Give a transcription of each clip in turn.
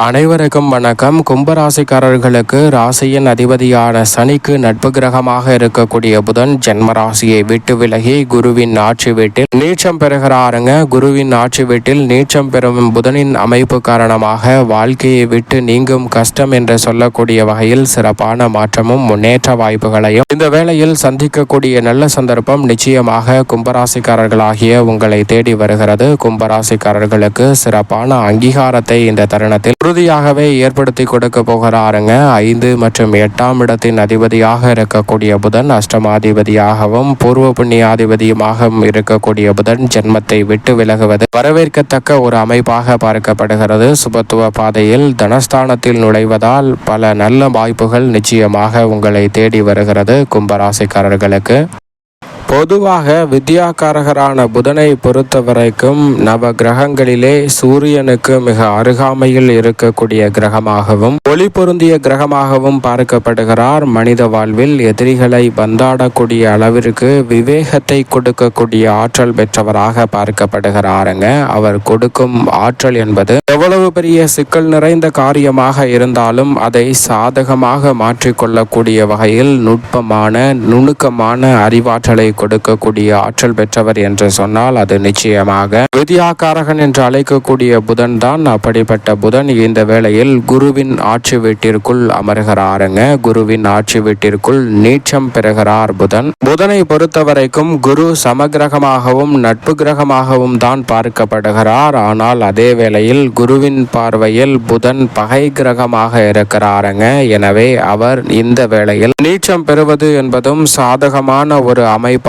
அனைவருக்கும் வணக்கம். கும்பராசிக்காரர்களுக்கு ராசியின் அதிபதியான சனிக்கு நட்பு கிரகமாக இருக்கக்கூடிய புதன் ஜென்ம ராசியை விட்டு விலகி குருவின் ஆட்சி வீட்டில் நீச்சம் பெறுகிறாருங்க. குருவின் ஆட்சி வீட்டில் நீச்சம் பெறும் புதனின் அமைப்பு காரணமாக வாழ்க்கையை விட்டு நீங்கும் கஷ்டம் என்று சொல்லக்கூடிய வகையில் சிறப்பான மாற்றமும் முன்னேற்ற வாய்ப்புகளையும் இந்த வேளையில் சந்திக்கக்கூடிய நல்ல சந்தர்ப்பம் நிச்சயமாக கும்பராசிக்காரர்களாகிய உங்களை தேடி வருகிறது. கும்பராசிக்காரர்களுக்கு சிறப்பான அங்கீகாரத்தை இந்த தருணத்தில் உறுதியாகவே ஏற்படுத்தி கொடுக்க போகிறாருங்க. 5 மற்றும் 8ஆம் இடத்தின் அதிபதியாக இருக்கக்கூடிய புதன் அஷ்டமாதிபதியாகவும் பூர்வ புண்ணியாதிபதியுமாக இருக்கக்கூடிய புதன் ஜென்மத்தை விட்டு விலகுவது வரவேற்கத்தக்க ஒரு அமைப்பாக பார்க்கப்படுகிறது. சுபத்துவ பாதையில் தனஸ்தானத்தில் நுழைவதால் பல நல்ல வாய்ப்புகள் நிச்சயமாக உங்களை தேடி வருகிறது. கும்பராசிக்காரர்களுக்கு பொதுவாக வித்யாகாரகரான புதனை பொறுத்தவரைக்கும் நவ கிரகங்களிலே சூரியனுக்கு மிக அருகாமையில் இருக்கக்கூடிய கிரகமாகவும் ஒளி பொருந்திய கிரகமாகவும் பார்க்கப்படுகிறார். மனித வாழ்வில் எதிரிகளை பந்தாடக்கூடிய அளவிற்கு விவேகத்தை கொடுக்கக்கூடிய ஆற்றல் பெற்றவராக பார்க்கப்படுகிறாருங்க. அவர் கொடுக்கும் ஆற்றல் என்பது எவ்வளவு பெரிய சிக்கல் நிறைந்த காரியமாக இருந்தாலும் அதை சாதகமாக மாற்றிக்கொள்ளக்கூடிய வகையில் நுட்பமான நுணுக்கமான அறிவாற்றலை கொடுக்கக்கூடிய ஆற்றல் பெற்றவர் என்று சொன்னால் அது நிச்சயமாக வித்யாகாரகன் என்று அழைக்கக்கூடிய புதன் தான். அப்படிப்பட்ட புதன் இந்த வேளையில் குருவின் ஆட்சி வீட்டிற்குள் அமர்கிறாருங்க. குருவின் ஆட்சி வீட்டிற்குள் நீச்சம் பெறுகிறார் புதன். புதனை பொறுத்தவரைக்கும் குரு சமகிரகமாகவும் நட்பு கிரகமாகவும் தான் பார்க்கப்படுகிறார். ஆனால் அதே வேளையில் குருவின் பார்வையில் புதன் பகை கிரகமாக இருக்கிறாருங்க. எனவே அவர் இந்த வேளையில் நீச்சம் பெறுவது என்பதும் சாதகமான ஒரு அமைப்பு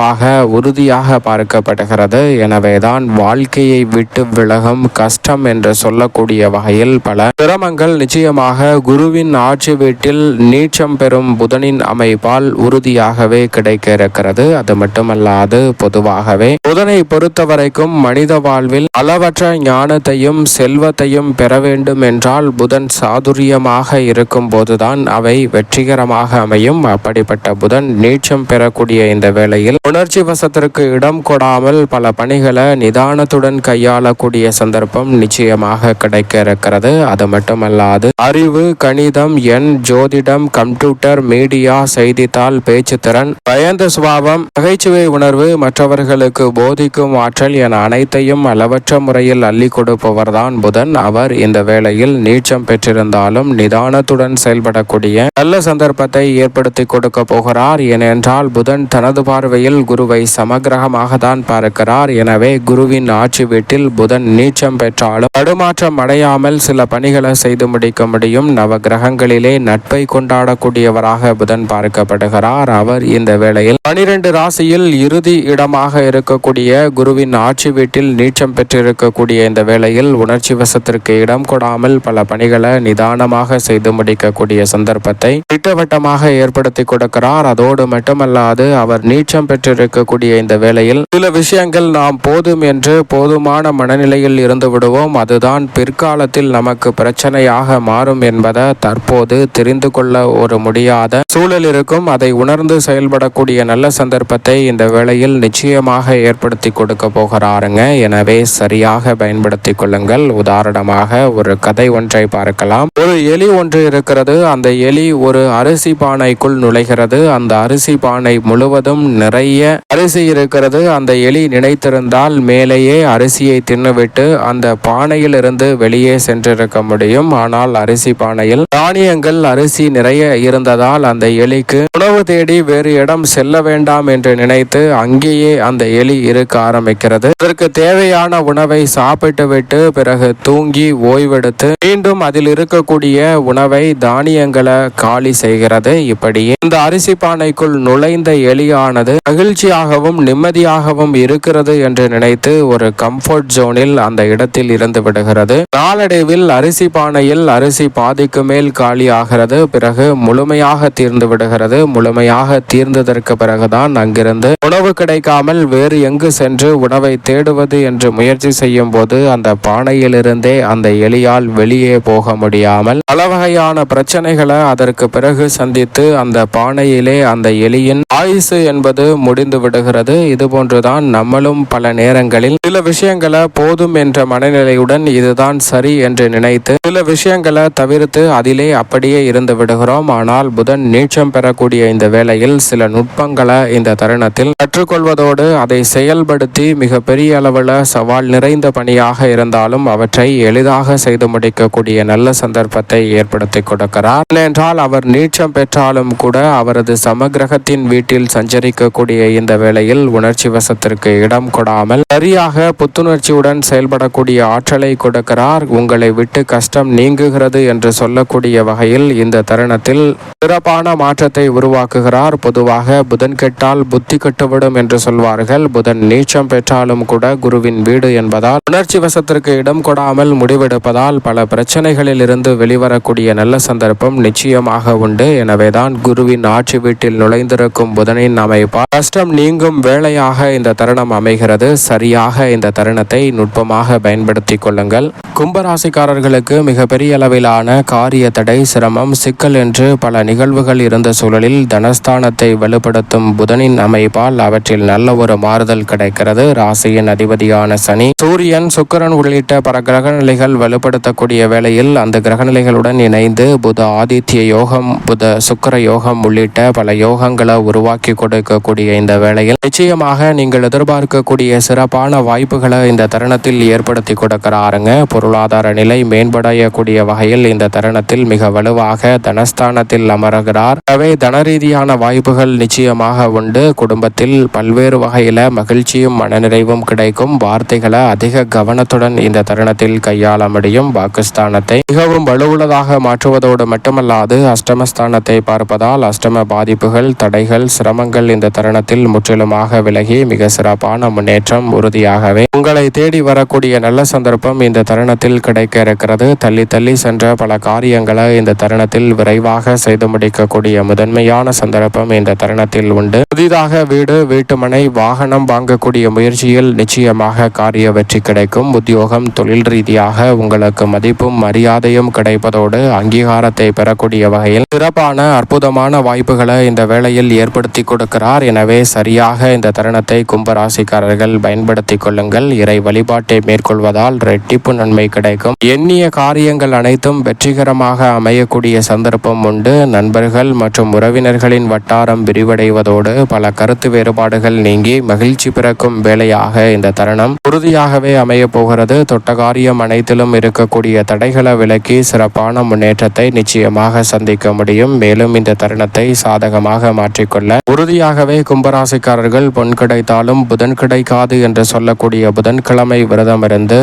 உறுதியாக பார்க்கப்படுகிறது. எனவேதான் வாழ்க்கையை விட்டு விலகும் கஷ்டம் என்று சொல்லக்கூடிய வகையில் பல சிரமங்கள் நிச்சயமாக குருவின் ஆட்சி வீட்டில் நீச்சம் பெறும் புதனின் அமைப்பால் உறுதியாகவே கிடைக்க இருக்கிறது. அது மட்டுமல்லாது பொதுவாகவே புதனை பொறுத்தவரைக்கும் மனித வாழ்வில் அளவற்ற ஞானத்தையும் செல்வத்தையும் பெற வேண்டும் என்றால் புதன் சாதுரியமாக இருக்கும் போதுதான் அவை வெற்றிகரமாக அமையும். அப்படிப்பட்ட புதன் நீச்சம் பெறக்கூடிய இந்த வேளையில் உணர்ச்சி வசத்திற்கு இடம் கொடாமல் பல பணிகளை நிதானத்துடன் கையாளக்கூடிய சந்தர்ப்பம் நிச்சயமாக கிடைக்க இருக்கிறது. அது மட்டுமல்லாது அறிவு, கணிதம், எண், ஜோதிடம், கம்ப்யூட்டர், மீடியா, செய்தித்தாள், பேச்சுத்திறன், பயந்த சுபாவம், நகைச்சுவை உணர்வு, மற்றவர்களுக்கு போதிக்கும் ஆற்றல் என அனைத்தையும் அளவற்ற முறையில் அள்ளி கொடுப்பவர்தான் புதன். அவர் இந்த வேளையில் நீச்சம் பெற்றிருந்தாலும் நிதானத்துடன் செயல்படக்கூடிய நல்ல சந்தர்ப்பத்தை ஏற்படுத்தி கொடுக்க போகிறார். ஏனென்றால் புதன் தனது பார்வையில் குருவை சமகிரகமாக தான் பார்க்கிறார். எனவே குருவின் ஆட்சி வீட்டில் புதன் நீச்சம் பெற்றாலும் தடுமாற்றம் அடையாமல் சில பணிகளை செய்து முடிக்க முடியும். நவ கிரகங்களிலே நட்பை கொண்டாடக்கூடியவராக புதன் பார்க்கப்படுகிறார். அவர் இந்த வேளையில் 12 ராசியில் இறுதி இடமாக இருக்கக்கூடிய குருவின் ஆட்சி வீட்டில் நீச்சம் பெற்றிருக்கக்கூடிய இந்த வேளையில் உணர்ச்சி வசத்திற்கு இடம் கொடாமல் பல பணிகளை நிதானமாக செய்து முடிக்கக்கூடிய சந்தர்ப்பத்தை திட்டவட்டமாக ஏற்படுத்தி கொடுக்கிறார். அதோடு மட்டுமல்லாது அவர் நீச்சம் பெற்றிருக்கக்கூடிய இந்த வேளையில் சில விஷயங்கள் நாம் போதும் என்று போதுமான மனநிலையில் இருந்து விடுவோம். அதுதான் பிற்காலத்தில் நமக்கு பிரச்சனையாக மாறும் என்பதை தற்போது தெரிந்து கொள்ள ஒரு முடியாத சூழல் இருக்கும். அதை உணர்ந்து செயல்படக்கூடிய நல்ல சந்தர்ப்பத்தை இந்த வேளையில் நிச்சயமாக ஏற்படுத்தி கொடுக்க போகிறாருங்க. எனவே சரியாக பயன்படுத்தி கொள்ளுங்கள். உதாரணமாக ஒரு கதை ஒன்றை பார்க்கலாம். ஒரு எலி ஒன்று இருக்கிறது. அந்த எலி ஒரு அரிசி பானைக்குள் நுழைகிறது. அந்த அரிசி பானை முழுவதும் நிறைய அரிசி இருக்கிறது. அந்த எலி நினைத்திருந்தால் மேலேயே அரிசியை தின்னுவிட்டு அந்த பானையில் இருந்து வெளியே சென்றிருக்க முடியும். ஆனால் அரிசி பானையில் தானியங்கள் அரிசி நிறைய இருந்ததால் அந்த எலிக்கு உணவு தேடி வேறு இடம் செல்ல வேண்டாம் என்று நினைத்து அங்கேயே அந்த எலி இருக்க ஆரம்பிக்கிறது. அதற்கு தேவையான உணவை சாப்பிட்டு விட்டு பிறகு தூங்கி ஓய்வெடுத்து மீண்டும் அதில் இருக்கக்கூடிய உணவை தானியங்களை காலி செய்கிறது. இப்படியே இந்த அரிசி பானைக்குள் நுழைந்த எலியானது மகிழ்ச்சியாகவும் நிம்மதியாகவும் இருக்கிறது என்று நினைத்து ஒரு கம்ஃபர்ட் ஜோனில் அந்த இடத்தில் இருந்து விடுகிறது. நாளடைவில் அரிசி பானையில் அரிசி பாதிக்கு மேல் காலி ஆகிறது. பிறகு முழுமையாக தீர்ந்து விடுகிறது. முழுமையாக தீர்ந்ததற்கு பிறகுதான் அங்கிருந்து உணவு கிடைக்காமல் வேறு எங்கு சென்று உணவை தேடுவது என்று முயற்சி செய்யும் போது அந்த பானையிலிருந்தே அந்த எலியால் வெளியே போக முடியாமல் பல வகையான பிரச்சனைகளை அதற்கு பிறகு சந்தித்து அந்த பானையிலே அந்த எலியின் ஆயுசு என்பது முடிந்து விடுகிறது. இதுபோன்றுதான் நம்மளும் பல நேரங்களில் சில விஷயங்களை போதும் என்ற மனநிலையுடன் இதுதான் சரி என்று நினைத்து சில விஷயங்களை தவிர்த்து அதிலே அப்படியே இருந்து விடுகிறோம். ஆனால் புதன் நீச்சம் பெறக்கூடிய இந்த வேளையில் சில நுட்பங்களை இந்த தருணத்தில் கற்றுக்கொள்வதோடு அதை செயல்படுத்தி மிக பெரிய அளவில் சவால் நிறைந்த பணியாக இருந்தாலும் அவற்றை எளிதாக செய்து முடிக்கக்கூடிய நல்ல சந்தர்ப்பத்தை ஏற்படுத்தி கொடுக்கிறார். ஏனென்றால் அவர் நீச்சம் பெற்றாலும் கூட அவரது சமகிரகத்தின் வீட்டில் சஞ்சரிக்கக்கூடிய இந்த வேளையில் உணர்ச்சி வசத்திற்கு இடம் கொடாமல் சரியாக புத்துணர்ச்சியுடன் செயல்படக்கூடிய ஆற்றலை கொடுக்கிறார். உங்களை விட்டு கஷ்டம் நீங்குகிறது என்று சொல்லக்கூடிய வகையில் இந்த தருணத்தில் சிறப்பான மாற்றத்தை உருவாக்குகிறார். பொதுவாக புதன் கெட்டால் புத்தி கெட்டுவிடும் என்று சொல்வார்கள். புதன் நீச்சம் பெற்றாலும் கூட குருவின் வீடு என்பதால் உணர்ச்சி வசத்திற்கு இடம் கொடாமல் முடிவெடுப்பதால் பல பிரச்சனைகளில் இருந்து வெளிவரக்கூடிய நல்ல சந்தர்ப்பம் நிச்சயமாக உண்டு. எனவேதான் குருவின் ஆட்சி வீட்டில் நுழைந்திருக்கும் புதனின் அமைப்பால் கஷ்டம் நீங்கும் வேளையாக இந்த தருணம் அமைகிறது. சரியாக இந்த தருணத்தை நுட்பமாக பயன்படுத்தி கொள்ளுங்கள். கும்பராசிக்காரர்களுக்கு மிகப்பெரிய அளவிலான காரிய தடை, சிரமம், சிக்கல் என்று பல நிகழ்வுகள் இருந்த சூழலில் தனஸ்தானத்தை வலுப்படுத்தும் புதனின் அமைப்பால் அவற்றில் நல்ல ஒரு மாறுதல் கிடைக்கிறது. ராசியின் அதிபதியான சனி, சூரியன், சுக்கிரன் உள்ளிட்ட பல கிரகநிலைகள் வலுப்படுத்தக்கூடிய வேளையில் அந்த கிரகநிலைகளுடன் இணைந்து புத ஆதித்ய யோகம், புத சுக்கிர யோகம் உள்ளிட்ட பல யோகங்களை உருவாக்கி கொடுக்கக்கூடிய இந்த வேளையில் நிச்சயமாக நீங்கள் எதிர்பார்க்கக்கூடிய சிறப்பான வாய்ப்புகளை இந்த தருணத்தில் ஏற்படுத்தி கொடுக்கிறாருங்க. பொருளாதார நிலை மேம்படையக்கூடிய வகையில் இந்த தருணத்தில் மிக வலுவாக தனஸ்தானத்தில் அமர்கிறார். எனவே தனரீதியான வாய்ப்புகள் நிச்சயமாக உண்டு. குடும்பத்தில் பல்வேறு வகையில மகிழ்ச்சியும் மனநிறைவும் கிடைக்கும். வார்த்தைகளை அதிக கவனத்துடன் இந்த தருணத்தில் கையாள முடியும். பாகிஸ்தானத்தை மிகவும் வலுவுள்ளதாக மாற்றுவதோடு மட்டுமல்லாது அஷ்டமஸ்தானத்தை பார்ப்பதால் அஷ்டம பாதிப்புகள், தடைகள், சிரமங்கள் இந்த தருணத்தில் முற்றிலுமாக விலகி மிக சிறப்பான முன்னேற்றம் உறுதியாகவே உங்களை தேடி வரக்கூடிய நல்ல சந்தர்ப்பம் இந்த தருணத்தில் கிடைக்க இருக்கிறது. தள்ளி தள்ளி சென்ற பல காரியங்களை இந்த தருணத்தில் விரைவாக செய்து முடிக்கக்கூடிய முதன்மையான சந்தர்ப்பம் இந்த தருணத்தில் உண்டு. புதிதாக வீடு, வீட்டுமனை, வாகனம் வாங்கக்கூடிய முயற்சியில் நிச்சயமாக காரிய வெற்றி கிடைக்கும். உத்தியோகம், தொழில் ரீதியாக உங்களுக்கு மதிப்பும் மரியாதையும் கிடைப்பதோடு அங்கீகாரத்தை பெறக்கூடிய வகையில் சிறப்பான அற்புதமான வாய்ப்புகளை இந்த வேளையில் ஏற்படுத்தி கொடுக்கிறார். எனவே சரியாக இந்த தருணத்தை கும்பராசிக்காரர்கள் பயன்படுத்தி கொள்ளுங்கள். இறை வழிபாட்டை மேற்கொள்வதால் இரட்டிப்பு நன்மை கிடைக்கும். எண்ணிய காரியங்கள் அனைத்தும் வெற்றிகரமாக அமையக்கூடிய சந்தர்ப்பம் உண்டு. நண்பர்கள் மற்றும் உறவினர்களின் வட்டாரம் விரிவடைவதோடு பல கருத்து வேறுபாடுகள் நீங்கி மகிழ்ச்சி பிறக்கும் வேளையாக இந்த தருணம் உறுதியாகவே அமைய போகிறது. தொட்ட காரியம் அனைத்திலும் இருக்கக்கூடிய தடைகளை விலக்கி சிறப்பான முன்னேற்றத்தை நிச்சயமாக சந்திக்க முடியும். மேலும் இந்த தருணத்தை சாதகமாக மாற்றிக்கொள்ள உறுதியாகவே கும்பராசிக்காரர்கள் பொன் கிடைத்தாலும் புதன் கிடைக்காது என்று சொல்லக்கூடிய புதன்கிழமை விரதமிருந்து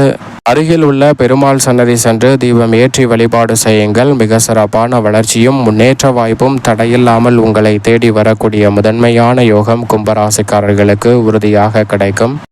அருகில் உள்ள பெருமாள் சன்னதி சென்று தீபம் ஏற்றி வழிபாடு செய்யுங்கள். மிக சிறப்பான வளர்ச்சியும் முன்னேற்ற வாய்ப்பும் தடையில்லாமல் உங்களை தேடி வரக்கூடிய முதன்மையான யோகம் கும்பராசிக்காரர்களுக்கு உறுதியாக கிடைக்கும்.